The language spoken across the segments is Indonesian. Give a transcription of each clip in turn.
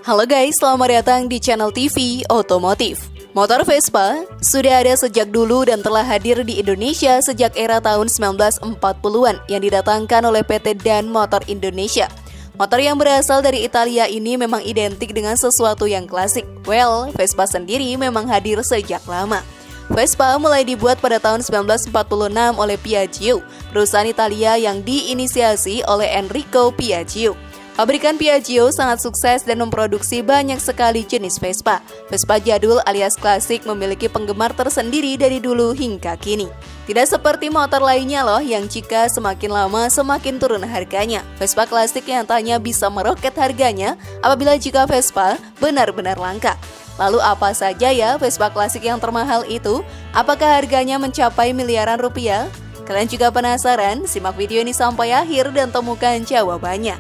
Halo guys, selamat datang di channel TV Otomotif. Motor Vespa sudah ada sejak dulu dan telah hadir di Indonesia sejak era tahun 1940-an yang didatangkan oleh PT Dan Motor Indonesia. Motor yang berasal dari Italia ini memang identik dengan sesuatu yang klasik. Well, Vespa sendiri memang hadir sejak lama. Vespa mulai dibuat pada tahun 1946 oleh Piaggio, perusahaan Italia yang diinisiasi oleh Enrico Piaggio. Pabrikan Piaggio sangat sukses dan memproduksi banyak sekali jenis Vespa. Vespa jadul alias klasik memiliki penggemar tersendiri dari dulu hingga kini. Tidak seperti motor lainnya loh yang jika semakin lama semakin turun harganya. Vespa klasik nyatanya bisa meroket harganya apabila jika Vespa benar-benar langka. Lalu apa saja ya Vespa klasik yang termahal itu? Apakah harganya mencapai miliaran rupiah? Kalian juga penasaran? Simak video ini sampai akhir dan temukan jawabannya.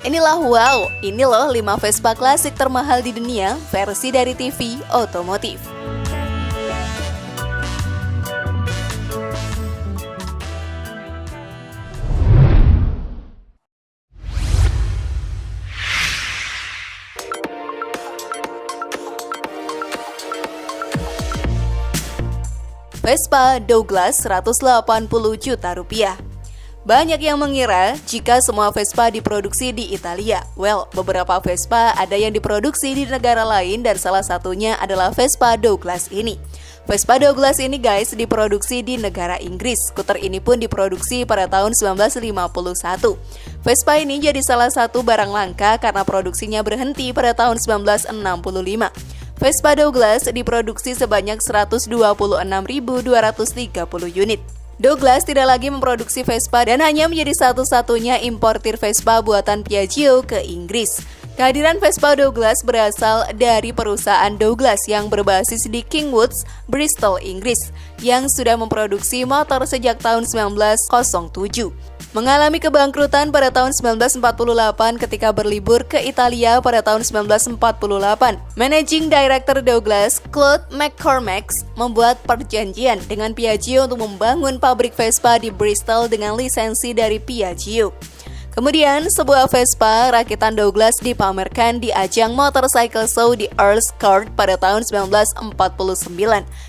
Inilah wow, ini loh 5 Vespa klasik termahal di dunia versi dari TV Otomotif. Vespa Douglas 180 juta rupiah. Banyak yang mengira jika semua Vespa diproduksi di Italia. Well, beberapa Vespa ada yang diproduksi di negara lain dan salah satunya adalah Vespa Douglas ini. Vespa Douglas ini guys diproduksi di negara Inggris. Skuter ini pun diproduksi pada tahun 1951. Vespa ini jadi salah satu barang langka karena produksinya berhenti pada tahun 1965. Vespa Douglas diproduksi sebanyak 126.230 unit. Douglas tidak lagi memproduksi Vespa dan hanya menjadi satu-satunya importir Vespa buatan Piaggio ke Inggris. Kehadiran Vespa Douglas berasal dari perusahaan Douglas yang berbasis di Kingwoods, Bristol, Inggris, yang sudah memproduksi motor sejak tahun 1907. Mengalami kebangkrutan pada tahun 1948 ketika berlibur ke Italia pada tahun 1948. Managing Director Douglas, Claude McCormack, membuat perjanjian dengan Piaggio untuk membangun pabrik Vespa di Bristol dengan lisensi dari Piaggio. Kemudian, sebuah Vespa rakitan Douglas dipamerkan di ajang motorcycle show di Earl's Court pada tahun 1949.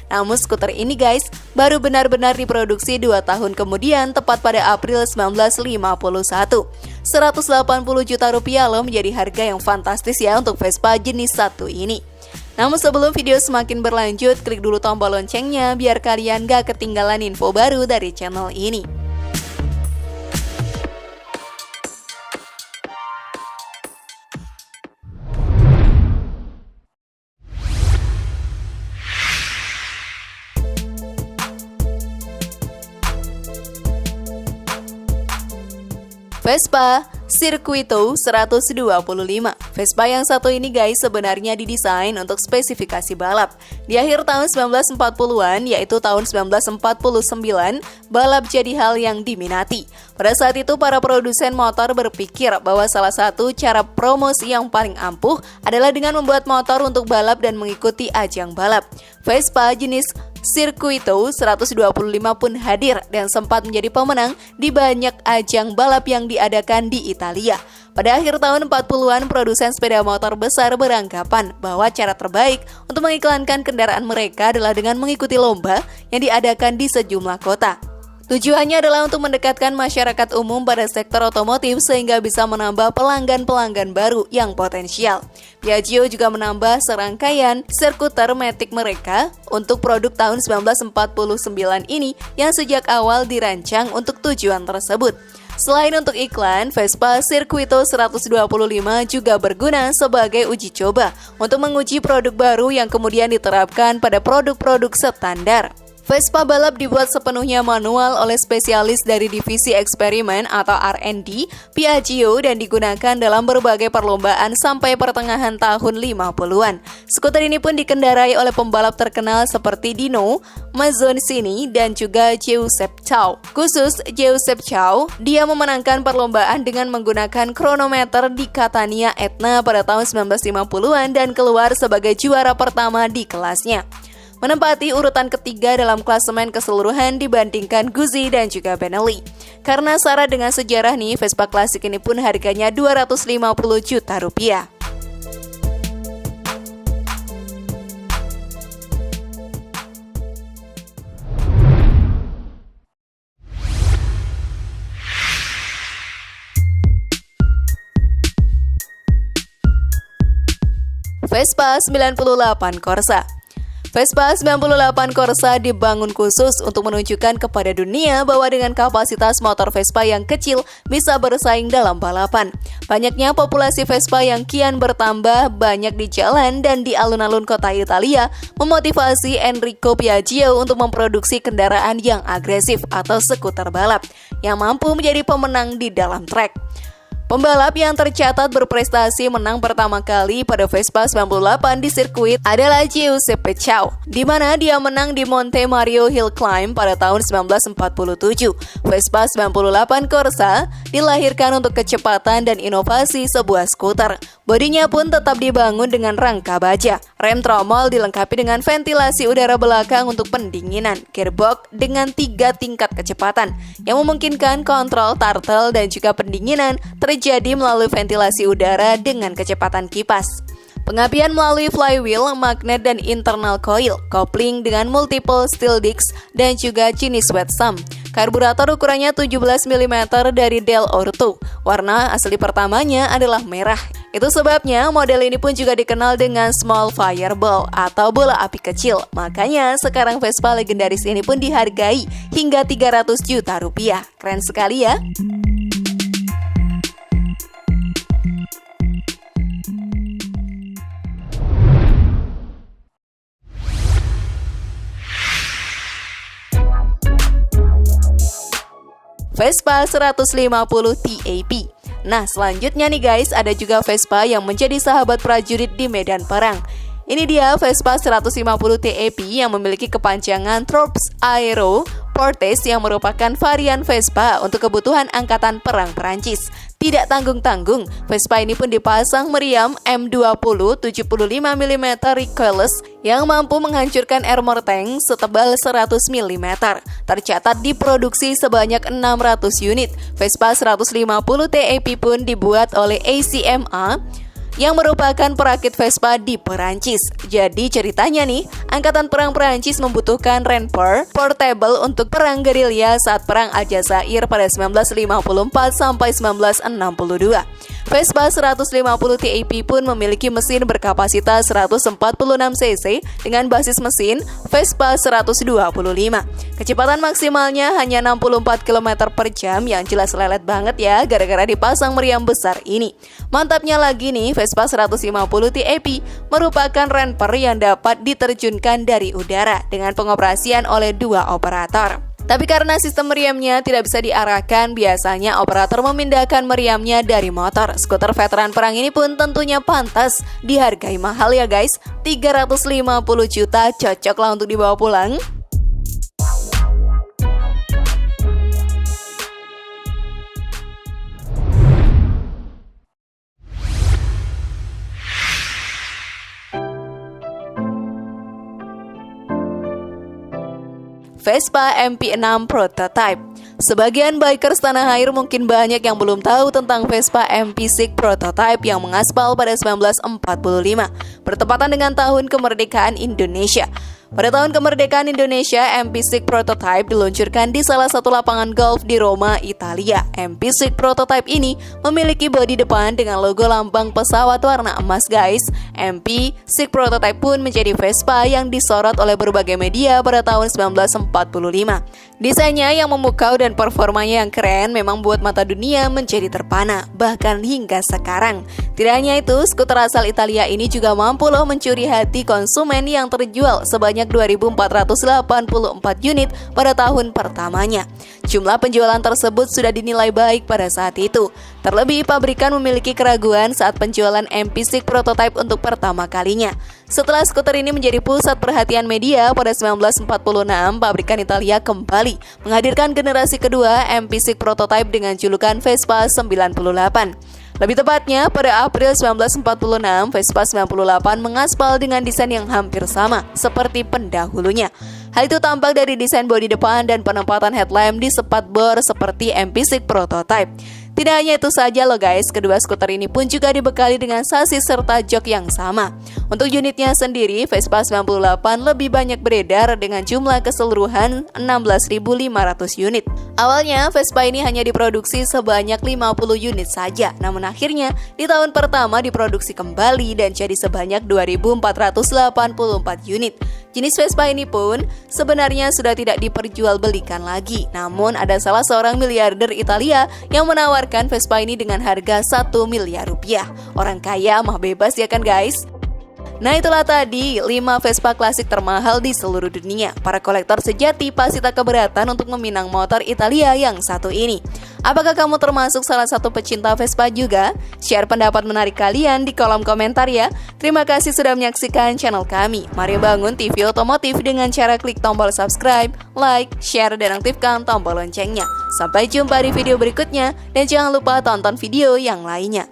Namun skuter ini guys, baru benar-benar diproduksi 2 tahun kemudian, tepat pada April 1951. 180 juta rupiah loh menjadi harga yang fantastis ya untuk Vespa jenis satu ini. Namun sebelum video semakin berlanjut, klik dulu tombol loncengnya biar kalian gak ketinggalan info baru dari channel ini. Vespa Circuito 125. Vespa yang satu ini guys sebenarnya didesain untuk spesifikasi balap. Di akhir tahun 1940-an, yaitu tahun 1949, balap jadi hal yang diminati. Pada saat itu para produsen motor berpikir bahwa salah satu cara promosi yang paling ampuh adalah dengan membuat motor untuk balap dan mengikuti ajang balap. Vespa jenis Circuito 125 pun hadir dan sempat menjadi pemenang di banyak ajang balap yang diadakan di Italia. Pada akhir tahun 40-an, produsen sepeda motor besar beranggapan bahwa cara terbaik untuk mengiklankan kendaraan mereka adalah dengan mengikuti lomba yang diadakan di sejumlah kota. Tujuannya adalah untuk mendekatkan masyarakat umum pada sektor otomotif sehingga bisa menambah pelanggan-pelanggan baru yang potensial. Piaggio juga menambah serangkaian skuter matic mereka untuk produk tahun 1949 ini yang sejak awal dirancang untuk tujuan tersebut. Selain untuk iklan, Vespa Circuito 125 juga berguna sebagai uji coba untuk menguji produk baru yang kemudian diterapkan pada produk-produk standar. Vespa balap dibuat sepenuhnya manual oleh spesialis dari divisi eksperimen atau R&D Piaggio dan digunakan dalam berbagai perlombaan sampai pertengahan tahun 50-an. Skuter ini pun dikendarai oleh pembalap terkenal seperti Dino Mazzocchini dan juga Giuseppe Ciao. Khusus Giuseppe Ciao, dia memenangkan perlombaan dengan menggunakan kronometer di Catania Etna pada tahun 1950-an dan keluar sebagai juara pertama di kelasnya. menempati urutan ketiga dalam klasemen keseluruhan dibandingkan Guzzi dan juga Benelli. Karena syarat dengan sejarah nih, Vespa klasik ini pun harganya 250 juta rupiah. Vespa 98 Corsa. Vespa 98 Corsa dibangun khusus untuk menunjukkan kepada dunia bahwa dengan kapasitas motor Vespa yang kecil bisa bersaing dalam balapan. Banyaknya populasi Vespa yang kian bertambah banyak di jalan dan di alun-alun kota Italia memotivasi Enrico Piaggio untuk memproduksi kendaraan yang agresif atau skuter balap yang mampu menjadi pemenang di dalam trek. Pembalap yang tercatat berprestasi menang pertama kali pada Vespa 98 di sirkuit adalah Giuseppe Ciao, di mana dia menang di Monte Mario Hill Climb pada tahun 1947. Vespa 98 Corsa dilahirkan untuk kecepatan dan inovasi sebuah skuter. Bodinya pun tetap dibangun dengan rangka baja. Rem tromol dilengkapi dengan ventilasi udara belakang untuk pendinginan. Gearbox dengan 3 tingkat kecepatan yang memungkinkan kontrol turtle dan juga pendinginan terjadi melalui ventilasi udara dengan kecepatan kipas. Pengapian melalui flywheel, magnet dan internal coil, kopling dengan multiple steel discs dan juga jenis wet sump. Karburator ukurannya 17 mm dari Del Orto. Warna asli pertamanya adalah merah. Itu sebabnya model ini pun juga dikenal dengan small fireball atau bola api kecil. Makanya sekarang Vespa legendaris ini pun dihargai hingga 300 juta rupiah. Keren sekali ya. Vespa 150 TAP. Nah, selanjutnya nih guys, ada juga Vespa yang menjadi sahabat prajurit di medan perang. Ini dia Vespa 150 TAP yang memiliki kepanjangan Trops Aero Fortes yang merupakan varian Vespa untuk kebutuhan angkatan perang Perancis. Tidak tanggung-tanggung, Vespa ini pun dipasang meriam M20 75 mm recoilless yang mampu menghancurkan armor tank setebal 100 mm. Tercatat diproduksi sebanyak 600 unit. Vespa 150 TAP pun dibuat oleh ACMA yang merupakan perakit Vespa di Perancis. Jadi ceritanya nih, Angkatan Perang Perancis membutuhkan Renfort portable untuk perang gerilya saat perang Aljazair pada 1954 sampai 1962. Vespa 150 TAP pun memiliki mesin berkapasitas 146 cc dengan basis mesin Vespa 125. Kecepatan maksimalnya hanya 64 km per jam yang jelas lelet banget ya gara-gara dipasang meriam besar ini. Mantapnya lagi nih, Vespa 150 TAP merupakan Renfort yang dapat diterjunkan dari udara dengan pengoperasian oleh 2 operator. Tapi karena sistem meriamnya tidak bisa diarahkan, biasanya operator memindahkan meriamnya dari motor. Skuter veteran perang ini pun tentunya pantas dihargai mahal ya guys. 350 juta cocoklah untuk dibawa pulang. Vespa MP6 Prototype. Sebagian bikers tanah air mungkin banyak yang belum tahu tentang Vespa MP6 Prototype yang mengaspal pada 1945, bertepatan dengan tahun kemerdekaan Indonesia. Pada tahun kemerdekaan Indonesia, MP6 Prototype diluncurkan di salah satu lapangan golf di Roma, Italia. MP6 Prototype ini memiliki bodi depan dengan logo lambang pesawat warna emas guys. MP6 Prototype pun menjadi Vespa yang disorot oleh berbagai media pada tahun 1945. Desainnya yang memukau dan performanya yang keren memang buat mata dunia menjadi terpana, bahkan hingga sekarang. Tidak hanya itu, skuter asal Italia ini juga mampu loh mencuri hati konsumen yang terjual sebanyak 2.484 unit pada tahun pertamanya. Jumlah penjualan tersebut sudah dinilai baik pada saat itu. Terlebih, pabrikan memiliki keraguan saat penjualan MP6 Prototype untuk pertama kalinya. Setelah skuter ini menjadi pusat perhatian media pada 1946, pabrikan Italia kembali menghadirkan generasi kedua MP6 Prototype dengan julukan Vespa 98. Lebih tepatnya, pada April 1946, Vespa 98 mengaspal dengan desain yang hampir sama seperti pendahulunya. Hal itu tampak dari desain bodi depan dan penempatan headlamp di sepat bor seperti MP6 Prototype. Tidak hanya itu saja loh guys, kedua skuter ini pun juga dibekali dengan sasis serta jok yang sama. Untuk unitnya sendiri, Vespa 98 lebih banyak beredar dengan jumlah keseluruhan 16.500 unit. Awalnya, Vespa ini hanya diproduksi sebanyak 50 unit saja, namun akhirnya di tahun pertama diproduksi kembali dan jadi sebanyak 2.484 unit. Jenis Vespa ini pun sebenarnya sudah tidak diperjualbelikan lagi. Namun ada salah seorang miliarder Italia yang menawarkan Vespa ini dengan harga 1 miliar rupiah. Orang kaya mah bebas ya kan guys? Nah itulah tadi 5 Vespa klasik termahal di seluruh dunia. Para kolektor sejati pasti tak keberatan untuk meminang motor Italia yang satu ini. Apakah kamu termasuk salah satu pecinta Vespa juga? Share pendapat menarik kalian di kolom komentar ya. Terima kasih sudah menyaksikan channel kami. Mari bangun TV otomotif dengan cara klik tombol subscribe, like, share, dan aktifkan tombol loncengnya. Sampai jumpa di video berikutnya dan jangan lupa tonton video yang lainnya.